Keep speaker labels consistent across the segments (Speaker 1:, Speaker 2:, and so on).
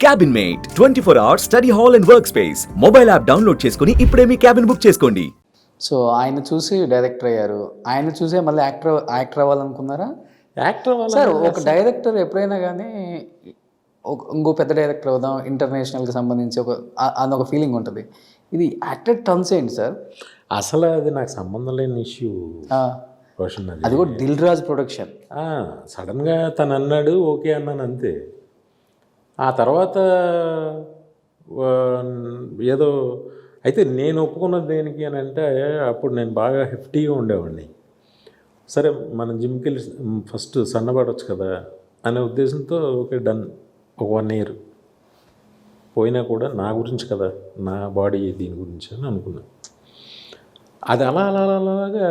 Speaker 1: Cabin mate 24 hours study hall and work space mobile app download చేసుకుని ఇప్పుడే మీ cabin book చేసుకోండి.
Speaker 2: So ఆయన చూసి డైరెక్టర్ అయ్యారు, ఆయన చూసే మళ్ళీ యాక్టర్ అవ్వాలనుకున్నారా?
Speaker 3: యాక్టర్
Speaker 2: సార్ ఒక డైరెక్టర్ ఎప్పుడైనా కానీ ఇంకో పెద్ద డైరెక్టర్ అవుదాం, ఇంటర్నేషనల్కి సంబంధించి ఒక ఫీలింగ్ ఉంటుంది. ఇది యాక్టర్ టర్మ్స్ ఏంటి సార్?
Speaker 3: అసలు అది నాకు సంబంధం లేని ఇష్యూ క్వశ్చన్.
Speaker 2: అది కూడా దిల్ రాజ్ ప్రొడక్షన్.
Speaker 3: సడన్గా తను అన్నాడు, ఓకే అన్నాను అంతే. ఆ తర్వాత ఏదో అయితే నేను ఒప్పుకున్నది దేనికి అని అంటే, అప్పుడు నేను బాగా హెఫ్టీగా ఉండేవాడిని. సరే మనం జిమ్కి వెళ్ళి ఫస్ట్ సన్నబడవచ్చు కదా అనే ఉద్దేశంతో ఓకే డన్. ఒక 1 year పోయినా కూడా నా గురించి కదా, నా బాడీ దీని గురించి అని అనుకున్నాను. అది అలాగా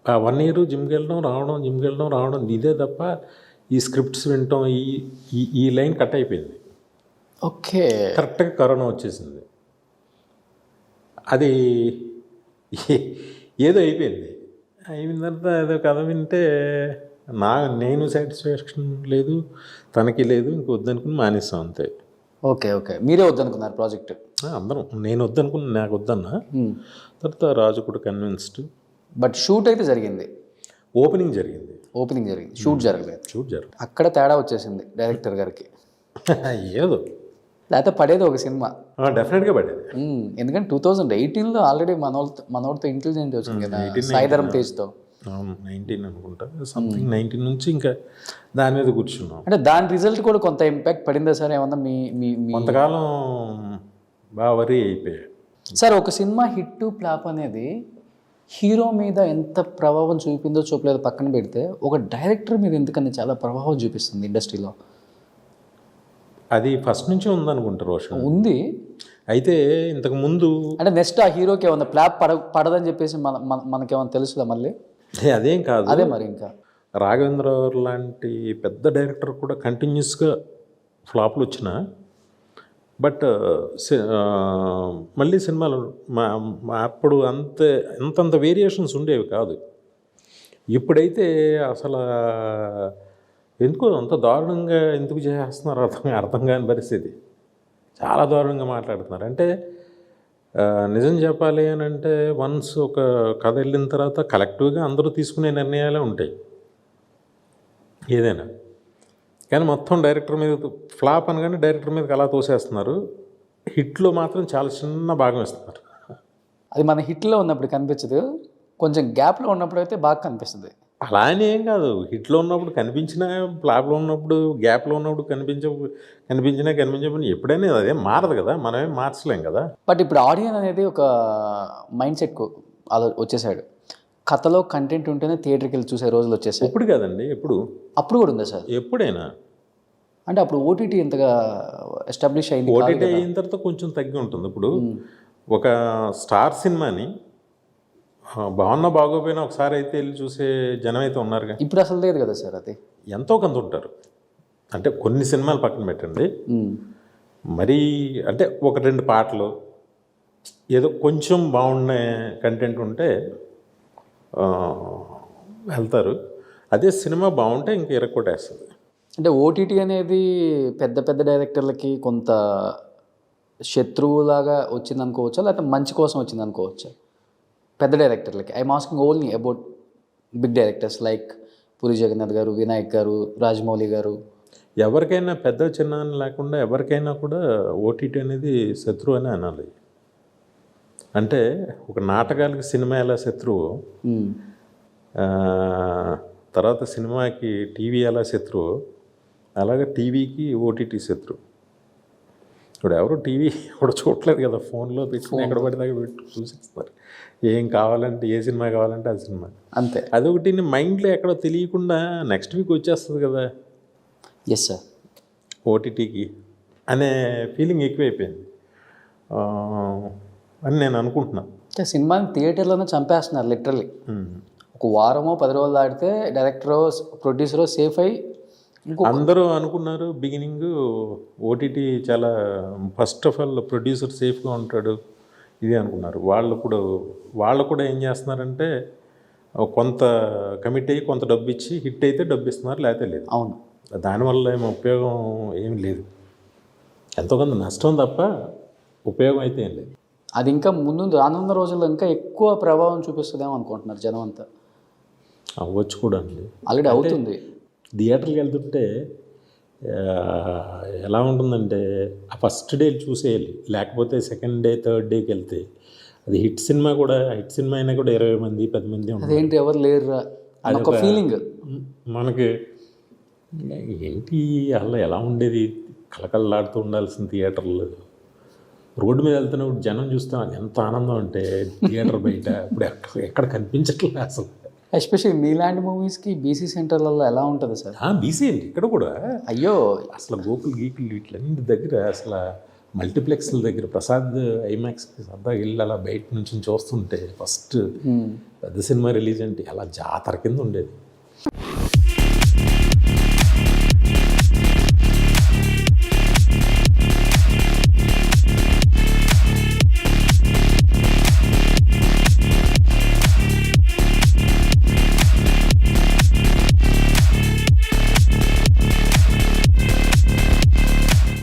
Speaker 3: ఆ 1 year జిమ్కి వెళ్ళడం రావడం ఇదే తప్ప ఈ స్క్రిప్ట్స్ వినటం ఈ లైన్ కట్ అయిపోయింది.
Speaker 2: ఓకే,
Speaker 3: కరెక్ట్గా కరోనా వచ్చేసింది. అది ఏదో అయిపోయింది. అయిన తర్వాత ఏదో కథ వింటే నేను సాటిస్ఫాక్షన్ లేదు, తనకి లేదు, ఇంక వద్దనుకుని మానేస్తాం అంతే.
Speaker 2: ఓకే మీరే వద్దనుకున్నారు ప్రాజెక్ట్?
Speaker 3: అందరం. నేను వద్దనుకున్నా, నాకు వద్దన్నా. తర్వాత రాజు కూడా కన్విన్స్డ్.
Speaker 2: బట్ షూట్ అయితే జరిగింది,
Speaker 3: ఓపెనింగ్ జరిగింది,
Speaker 2: షూట్ జరగలేదు. అక్కడ తేడా వచ్చేసింది డైరెక్టర్ గారికి.
Speaker 3: ఏదో
Speaker 2: లేకపోతే పడేది ఒక సినిమా
Speaker 3: డెఫినెట్గా పడేది.
Speaker 2: ఎందుకంటే 2018లో ఆల్రెడీ మనోడితో ఇంటెలిజెంట్ వచ్చింది కదా, సాయిధరం తేజ్తో.
Speaker 3: 19 అనుకుంటా, సంథింగ్ 19 నుంచి ఇంకా దాని మీద కూర్చున్నాం.
Speaker 2: అంటే దాని రిజల్ట్ కూడా కొంత ఇంపాక్ట్ పడిందా సార్ ఏమన్నా? మీ
Speaker 3: కొంతకాలం బాగా వరీ అయిపోయాయి
Speaker 2: సార్. ఒక సినిమా హిట్ ఫ్లాప్ అనేది హీరో మీద ఎంత ప్రభావం చూపిందో చూపలేదో పక్కన పెడితే, ఒక డైరెక్టర్ మీద ఎందుకని చాలా ప్రభావం చూపిస్తుంది ఇండస్ట్రీలో.
Speaker 3: అది ఫస్ట్ నుంచి ఉందనుకుంటా రోషన్.
Speaker 2: ఉంది.
Speaker 3: అయితే ఇంతకు ముందు
Speaker 2: అంటే నెక్స్ట్ ఆ హీరోకి ఏమన్నా ఫ్లాప్ పడదని చెప్పేసి మనకేమన్నా తెలుసుదా మళ్ళీ?
Speaker 3: అదేం కాదు.
Speaker 2: అదే మరి ఇంకా
Speaker 3: రాఘవేంద్ర లాంటి పెద్ద డైరెక్టర్ కూడా కంటిన్యూస్గా ఫ్లాప్లు వచ్చినా, బట్ మళ్ళీ సినిమాలు అప్పుడు అంతంత వేరియేషన్స్ ఉండేవి కాదు. ఇప్పుడైతే అసలు ఎందుకో అంత దారుణంగా ఎందుకు చేస్తున్నారు అర్థం కాని పరిస్థితి. చాలా దారుణంగా మాట్లాడుతున్నారు. అంటే నిజం చెప్పాలి అని అంటే, వన్స్ ఒక కథ వెళ్ళిన తర్వాత కలెక్టివ్గా అందరూ తీసుకునే నిర్ణయాలే ఉంటాయి ఏదైనా. కానీ మొత్తం డైరెక్టర్ మీద ఫ్లాప్ అనగానే డైరెక్టర్ మీదకి అలా తోసేస్తున్నారు. హిట్లో మాత్రం చాలా చిన్న భాగం ఇస్తున్నారు.
Speaker 2: అది మన హిట్లో ఉన్నప్పుడు కనిపించదు, కొంచెం గ్యాప్లో ఉన్నప్పుడు అయితే బాగా కనిపిస్తుంది.
Speaker 3: అలా అని ఏం కాదు, హిట్లో ఉన్నప్పుడు కనిపించినా, ఫ్లాప్లో ఉన్నప్పుడు, గ్యాప్లో ఉన్నప్పుడు కనిపించకపోయినా ఎప్పుడైనా అదేం మారదు కదా, మనమేం మార్చలేం కదా.
Speaker 2: బట్ ఇప్పుడు ఆడియన్స్ అనేది ఒక మైండ్ సెట్ వచ్చేసాడు. కథలో కంటెంట్ ఉంటేనే థియేటర్కి వెళ్ళి చూసే రోజులు వచ్చేసాయి.
Speaker 3: ఇప్పుడు కదండి, అప్పుడు
Speaker 2: కూడా ఉందా సార్?
Speaker 3: ఎప్పుడైనా.
Speaker 2: అంటే అప్పుడు ఓటీటీ ఎంతగా ఎస్టాబ్లిష్ అయింది.
Speaker 3: ఓటీటీ అయిన తర్వాత కొంచెం తగ్గి ఉంటుంది. ఇప్పుడు ఒక స్టార్ సినిమాని బాగున్నా బాగోపోయినా ఒకసారి అయితే వెళ్ళి చూసే జనం అయితే ఉన్నారు.
Speaker 2: ఇప్పుడు అసలు లేదు కదా సార్. అది
Speaker 3: ఎంతో కొంత ఉంటారు. అంటే కొన్ని సినిమాలు పక్కన పెట్టండి, మరీ అంటే 1-2 పాటలు ఏదో కొంచెం బాగున్న కంటెంట్ ఉంటే వెళ్తారు. అదే సినిమా బాగుంటే ఇంక ఇరక్కొట్టేస్తుంది.
Speaker 2: అంటే ఓటీటీ అనేది పెద్ద డైరెక్టర్లకి కొంత శత్రువులాగా వచ్చింది అనుకోవచ్చా, లేకపోతే మంచి కోసం వచ్చింది అనుకోవచ్చా? పెద్ద డైరెక్టర్లకి I'm asking only about big directors like Puri Jagannath garu, Vinayak గారు, రాజమౌళి గారు.
Speaker 3: ఎవరికైనా పెద్ద చిన్న అని లేకుండా ఎవరికైనా కూడా ఓటీటీ అనేది శత్రువు అని అనాలి. అంటే ఒక నాటకాలకి సినిమా ఎలా శత్రువు, తర్వాత సినిమాకి టీవీ ఎలా శత్రువు, అలాగే టీవీకి ఓటీటీ శత్రువు. ఇప్పుడు ఎవరు టీవీ కూడా చూడలేదు కదా, ఫోన్లో పెట్టుకుని ఎక్కడ పడితే పెట్టి చూసిస్తారు. ఏం కావాలంటే, ఏ సినిమా కావాలంటే ఆ సినిమా
Speaker 2: అంతే.
Speaker 3: అదొకటి మైండ్లో ఎక్కడో తెలియకుండా నెక్స్ట్ వీక్ వచ్చేస్తుంది కదా.
Speaker 2: ఎస్ సార్,
Speaker 3: ఓటీటీకి అనే ఫీలింగ్ ఎక్కువైపోయింది అని నేను అనుకుంటున్నాను.
Speaker 2: సినిమాని థియేటర్లోనే చంపేస్తున్నారు లిటరల్లీ. ఒక వారమో 10 రోజులు ఆడితే డైరెక్టరో ప్రొడ్యూసరో సేఫ్ అయ్యి
Speaker 3: అందరూ అనుకున్నారు బిగినింగ్ ఓటీటీ చాలా ఫస్ట్ ఆఫ్ ఆల్ ప్రొడ్యూసర్ సేఫ్గా ఉంటాడు ఇది అనుకున్నారు. వాళ్ళు కూడా ఏం చేస్తున్నారంటే, కొంత కమిట్ అయ్యి కొంత డబ్బు ఇచ్చి హిట్ అయితే డబ్బు ఇస్తున్నారు, లేకపోతే లేదు.
Speaker 2: అవును,
Speaker 3: దానివల్ల ఏమో ఉపయోగం ఏమి లేదు. ఎంతో కొంత నష్టం తప్ప ఉపయోగం అయితే ఏం లేదు.
Speaker 2: అది ఇంకా ముందు రానున్న రోజుల్లో ఇంకా ఎక్కువ ప్రభావం చూపిస్తుందేమో అనుకుంటున్నారు జనం అంతా.
Speaker 3: అవ్వచ్చు కూడా అండి.
Speaker 2: ఆల్రెడీ అవుతుంది.
Speaker 3: థియేటర్కి వెళ్తుంటే ఎలా ఉంటుందంటే ఆ ఫస్ట్ డే చూసేయాలి, లేకపోతే సెకండ్ డే థర్డ్ డేకి వెళ్తే అది హిట్ సినిమా అయినా కూడా 20 మంది 10 మంది ఉంటారు.
Speaker 2: అదేంటి ఎవరు లేరు అని ఒక ఫీలింగ్
Speaker 3: మనకి. ఏంటి అలా ఎలా ఉండేది, కలకలలాడుతూ ఉండాల్సిన థియేటర్లు. రోడ్డు మీద వెళ్తున్నప్పుడు జనం చూస్తాం ఎంత ఆనందం అంటే థియేటర్ బయట ఇప్పుడు ఎక్కడ కనిపించట్లేదు అసలు.
Speaker 2: ఎస్పెషల్లీ మీలాంటి మూవీస్కి బీసీ సెంటర్లలో ఎలా ఉంటుంది సార్?
Speaker 3: బీసీ అండి ఇక్కడ కూడా.
Speaker 2: అయ్యో
Speaker 3: అసలు గోకుల్ గీకులు వీటిలన్నింటి దగ్గర అసలు మల్టీప్లెక్స్ల దగ్గర ప్రసాద్ ఐమాక్స్కి సరదాగా వెళ్ళి అలా బయట నుంచి చూస్తుంటే ఫస్ట్ పెద్ద సినిమా రిలీజ్ అంటే అలా జాతర కింద ఉండేది.